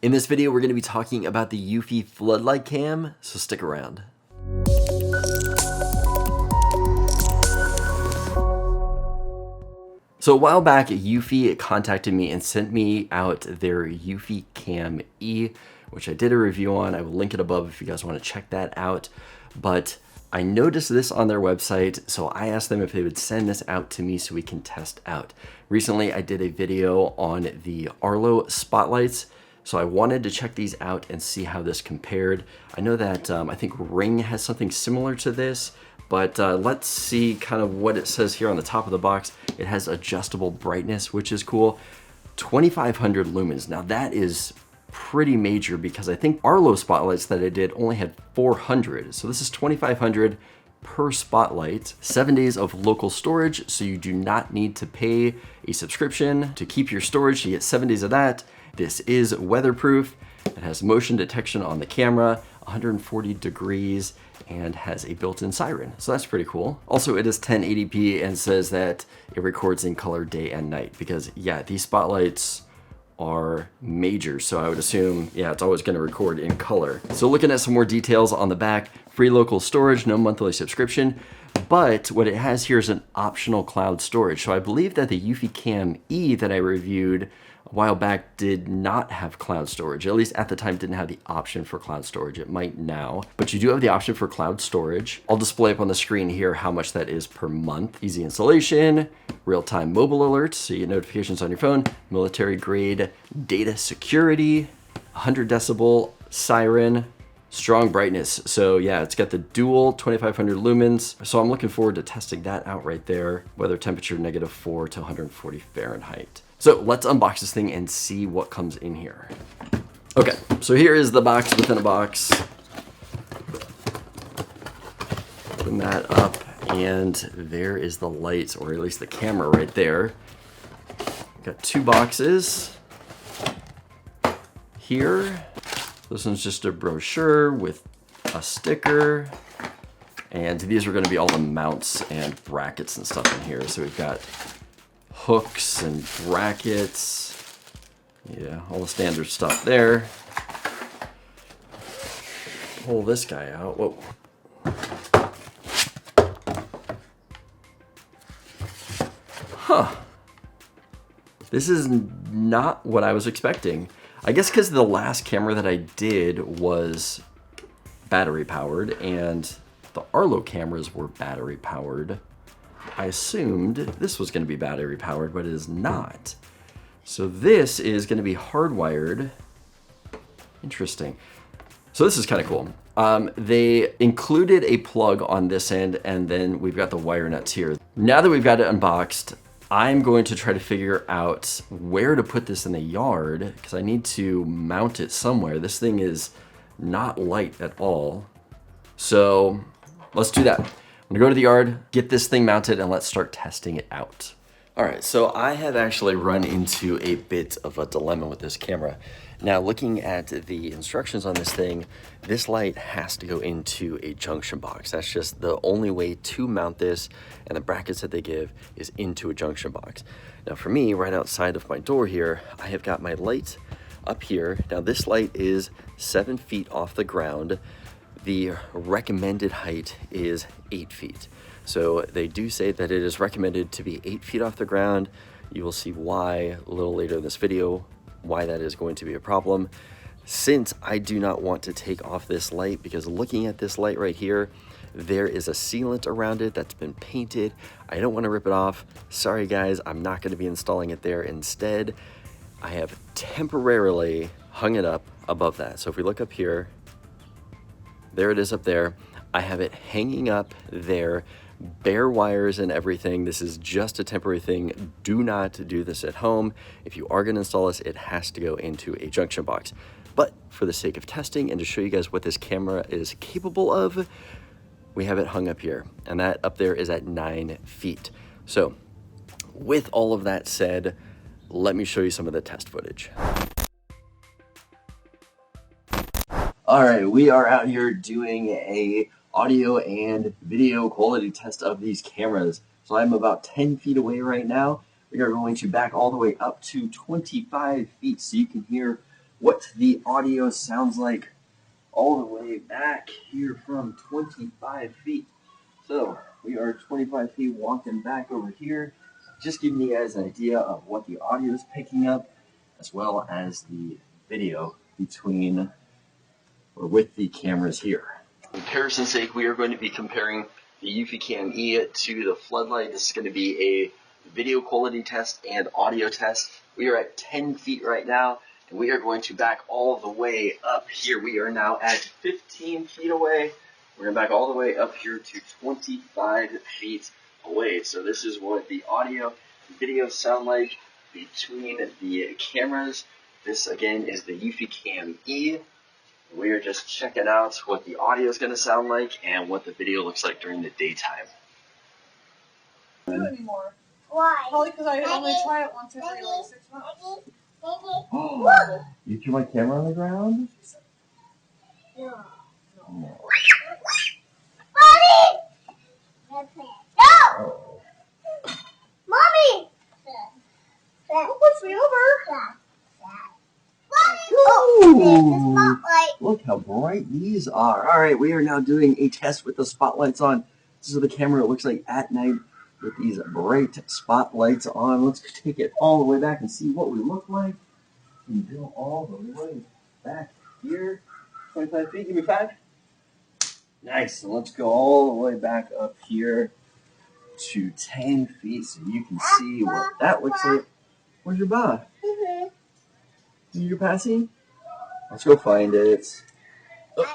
In this video, we're going to be talking about the Eufy Floodlight Cam, so stick around. So a while back, Eufy contacted me and sent me out their Eufy Cam E, which I did a review on. I will link it above if you guys want to check that out. But I noticed this on their website, so I asked them if they would send this out to me so we can test out. Recently, I did a video on the Arlo spotlights, so I wanted to check these out and see how this compared. I know that I think Ring has something similar to this, but let's see kind of what it says here on the top of the box. It has adjustable brightness, which is cool. 2,500 lumens. Now that is pretty major because I think Arlo spotlights that I did only had 400. So this is 2,500 per spotlight. 7 days of local storage, so you do not need to pay a subscription to keep your storage. You get 7 days of that. This is weatherproof. It has motion detection on the camera, 140 degrees, and has a built-in siren. So that's pretty cool. Also, it is 1080p and says that it records in color day and night because, yeah, these spotlights are major. So I would assume, yeah, it's always gonna record in color. So looking at some more details on the back, free local storage, no monthly subscription, but what it has here is an optional cloud storage. So I believe that the Eufy Cam E that I reviewed a while back did not have cloud storage. At least at the time didn't have the option for cloud storage. It might now, but you do have the option for cloud storage. I'll display up on the screen here how much that is per month. Easy installation, real-time mobile alerts, so you get notifications on your phone, military grade data security, 100 decibel siren, strong brightness. So yeah, it's got the dual 2,500 lumens. So I'm looking forward to testing that out right there. Weather temperature -4 to 140 Fahrenheit. So let's unbox this thing and see what comes in here. Okay, so here is the box within a box. Open that up and there is the light, or at least the camera right there. Got two boxes here. This one's just a brochure with a sticker. And these are gonna be all the mounts and brackets and stuff in here. So we've got hooks and brackets. Yeah, all the standard stuff there. Pull this guy out. Whoa. Huh. This is not what I was expecting. I guess because the last camera that I did was battery powered and the Arlo cameras were battery powered. I assumed this was going to be battery powered, but it is not. So this is going to be hardwired. Interesting. So this is kind of cool. They included a plug on this end, and then we've got the wire nuts here. Now that we've got it unboxed, I'm going to try to figure out where to put this in the yard because I need to mount it somewhere. This thing is not light at all. So let's do that. I'm gonna go to the yard, get this thing mounted, and let's start testing it out. All right, so I have actually run into a bit of a dilemma with this camera. Now, looking at the instructions on this thing, this light has to go into a junction box. That's just the only way to mount this, and the brackets that they give is into a junction box. Now, for me, right outside of my door here, I have got my light up here. Now, this light is 7 feet off the ground. The recommended height is 8 feet. So they do say that it is recommended to be 8 feet off the ground. You will see why a little later in this video, why that is going to be a problem. Since I do not want to take off this light, because looking at this light right here, there is a sealant around it that's been painted. I don't want to rip it off. Sorry guys, I'm not going to be installing it there. Instead, I have temporarily hung it up above that. So if we look up here, there it is up there. I have it hanging up there, bare wires and everything. This is just a temporary thing. Do not do this at home. If you are gonna install this, it has to go into a junction box. But for the sake of testing and to show you guys what this camera is capable of, we have it hung up here, and that up there is at 9 feet. So with all of that said, let me show you some of the test footage. All right, we are out here doing a audio and video quality test of these cameras. So I'm about 10 feet away right now. We are going to back all the way up to 25 feet so you can hear what the audio sounds like all the way back here from 25 feet. So we are 25 feet walking back over here, just giving you guys an idea of what the audio is picking up, as well as the video between or with the cameras here. For comparison's sake, we are going to be comparing the Eufy Cam E to the Floodlight. This is going to be a video quality test and audio test. We are at 10 feet right now, and we are going to back all the way up here. We are now at 15 feet away. We're going to back all the way up here to 25 feet away. So this is what the audio and video sound like between the cameras. This, again, is the Eufy Cam E. We are just checking out what the audio is going to sound like and what the video looks like during the daytime. Do it anymore. Why? Probably because I only tried it once every like 6 months. Oh, you threw my camera on the ground? No. No. Mommy! No! Oh. Mommy! Don't push me over. Ooh, The spotlight. look how bright these are. All right, we are now doing a test with the spotlights on. This is the camera it looks like at night with these bright spotlights on. Let's take it all the way back and see what we look like. And go all the way back here. 25 feet, give me 5. Nice, so let's go all the way back up here to 10 feet so you can see what that looks like. Where's your ba? You're passing? Let's go find it.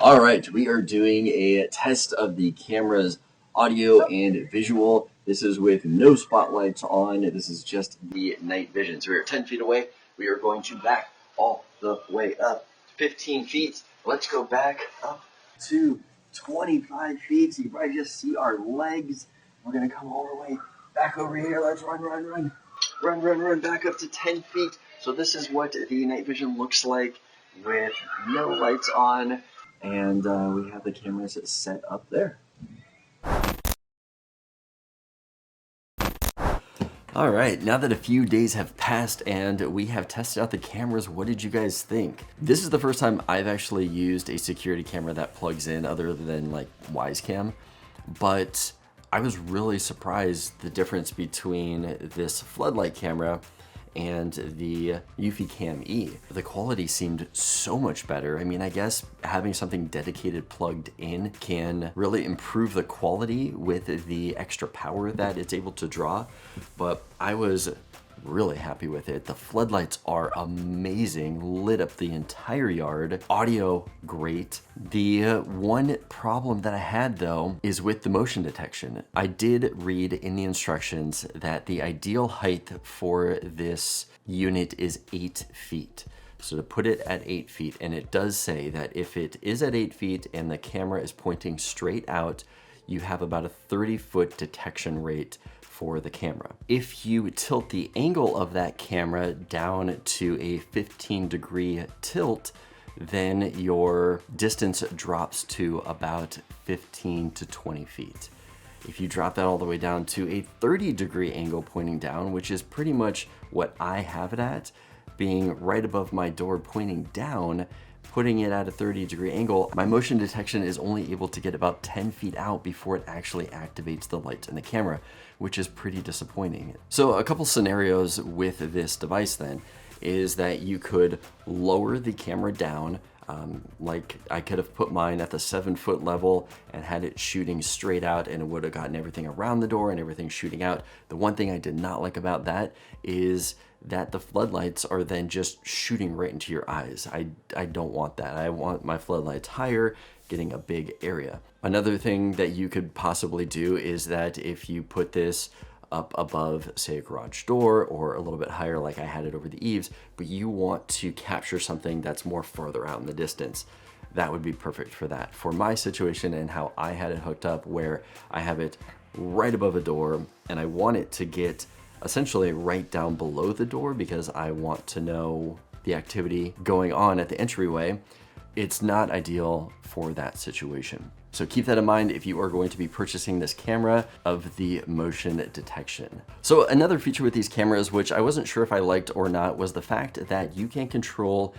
All right, we are doing a test of the camera's audio and visual. This is with no spotlights on. This is just the night vision. So we are 10 feet away. We are going to back all the way up 15 feet. Let's go back up to 25 feet. So you probably just see our legs. We're going to come all the way back over here. Let's run, run, run. Run, run, run back up to 10 feet. So this is what the night vision looks like with no lights on. And we have the cameras set up there. All right, now that a few days have passed and we have tested out the cameras, what did you guys think? This is the first time I've actually used a security camera that plugs in other than like Wisecam, but I was really surprised the difference between this floodlight camera and the Eufy Cam E. The quality seemed so much better. I mean, I guess having something dedicated plugged in can really improve the quality with the extra power that it's able to draw, but I was really happy with it. The floodlights are amazing, lit up the entire yard. Audio, great. The one problem that I had though is with the motion detection. I did read in the instructions that the ideal height for this unit is 8 feet. So to put it at 8 feet, and it does say that if it is at 8 feet and the camera is pointing straight out, you have about a 30-foot detection rate for the camera. If you tilt the angle of that camera down to a 15-degree tilt, then your distance drops to about 15 to 20 feet. If you drop that all the way down to a 30-degree angle pointing down, which is pretty much what I have it at, being right above my door pointing down, putting it at a 30-degree angle, my motion detection is only able to get about 10 feet out before it actually activates the lights in the camera, which is pretty disappointing. So a couple scenarios with this device then is that you could lower the camera down, like I could have put mine at the 7-foot level and had it shooting straight out, and it would have gotten everything around the door and everything shooting out. The one thing I did not like about that is that the floodlights are then just shooting right into your eyes. I don't want that. I want my floodlights higher, getting a big area. Another thing that you could possibly do is that if you put this up above, say, a garage door or a little bit higher like I had it over the eaves, but you want to capture something that's more further out in the distance, that would be perfect for that. For my situation and how I had it hooked up, where I have it right above a door and I want it to get essentially right down below the door because I want to know the activity going on at the entryway, it's not ideal for that situation. So keep that in mind if you are going to be purchasing this camera of the motion detection. So another feature with these cameras, which I wasn't sure if I liked or not, was the fact that you can control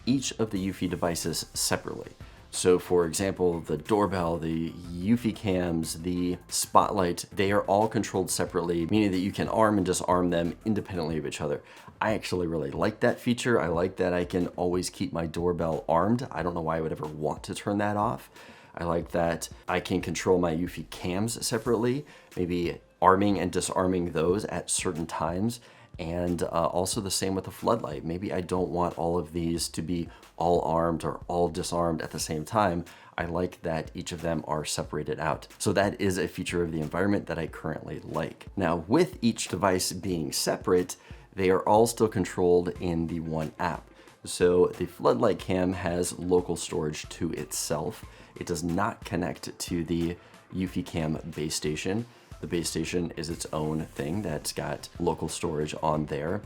each of the Eufy devices separately. So for example, the doorbell, the Eufy cams, the spotlight, they are all controlled separately, meaning that you can arm and disarm them independently of each other. I actually really like that feature. I like that I can always keep my doorbell armed. I don't know why I would ever want to turn that off. I like that I can control my Eufy cams separately, maybe arming and disarming those at certain times. And also the same with the floodlight. Maybe I don't want all of these to be all armed or all disarmed at the same time. I like that each of them are separated out. So that is a feature of the environment that I currently like. Now, with each device being separate, they are all still controlled in the one app. So the Floodlight Cam has local storage to itself. It does not connect to the Eufy Cam base station. The base station is its own thing that's got local storage on there.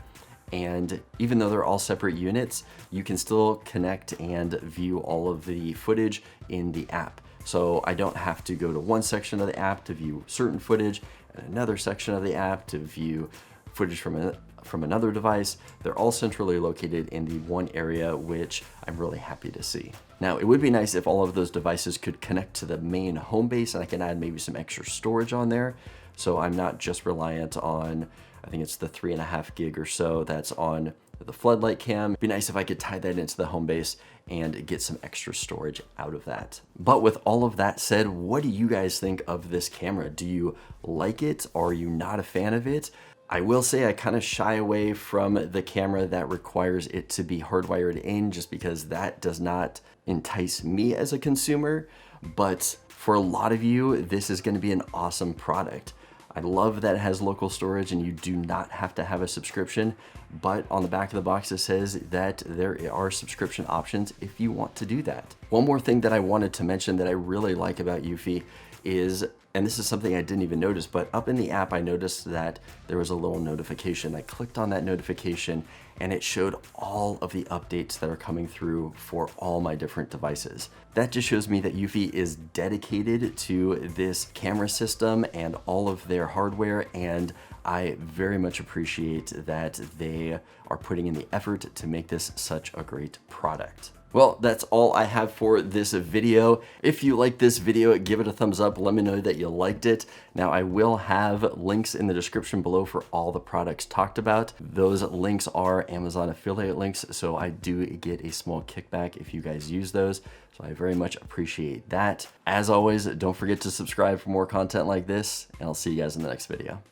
And even though they're all separate units, you can still connect and view all of the footage in the app. So I don't have to go to one section of the app to view certain footage and another section of the app to view footage from another device. They're all centrally located in the one area, which I'm really happy to see. Now, it would be nice if all of those devices could connect to the main home base and I can add maybe some extra storage on there. So I'm not just reliant on, I think it's the 3.5 gig or so that's on the Floodlight Cam. It'd be nice if I could tie that into the home base and get some extra storage out of that. But with all of that said, what do you guys think of this camera? Do you like it? Are you not a fan of it? I will say I kind of shy away from the camera that requires it to be hardwired in, just because that does not entice me as a consumer. But for a lot of you, this is going to be an awesome product. I love that it has local storage and you do not have to have a subscription, but on the back of the box it says that there are subscription options if you want to do that. One more thing that I wanted to mention that I really like about Eufy is, and this is something I didn't even notice, but up in the app I noticed that there was a little notification. I clicked on that notification and it showed all of the updates that are coming through for all my different devices. That just shows me that Eufy is dedicated to this camera system and all of their hardware, and I very much appreciate that they are putting in the effort to make this such a great product. Well, that's all I have for this video. If you like this video, give it a thumbs up. Let me know that you liked it. Now, I will have links in the description below for all the products talked about. Those links are Amazon affiliate links, so I do get a small kickback if you guys use those. So I very much appreciate that. As always, don't forget to subscribe for more content like this, and I'll see you guys in the next video.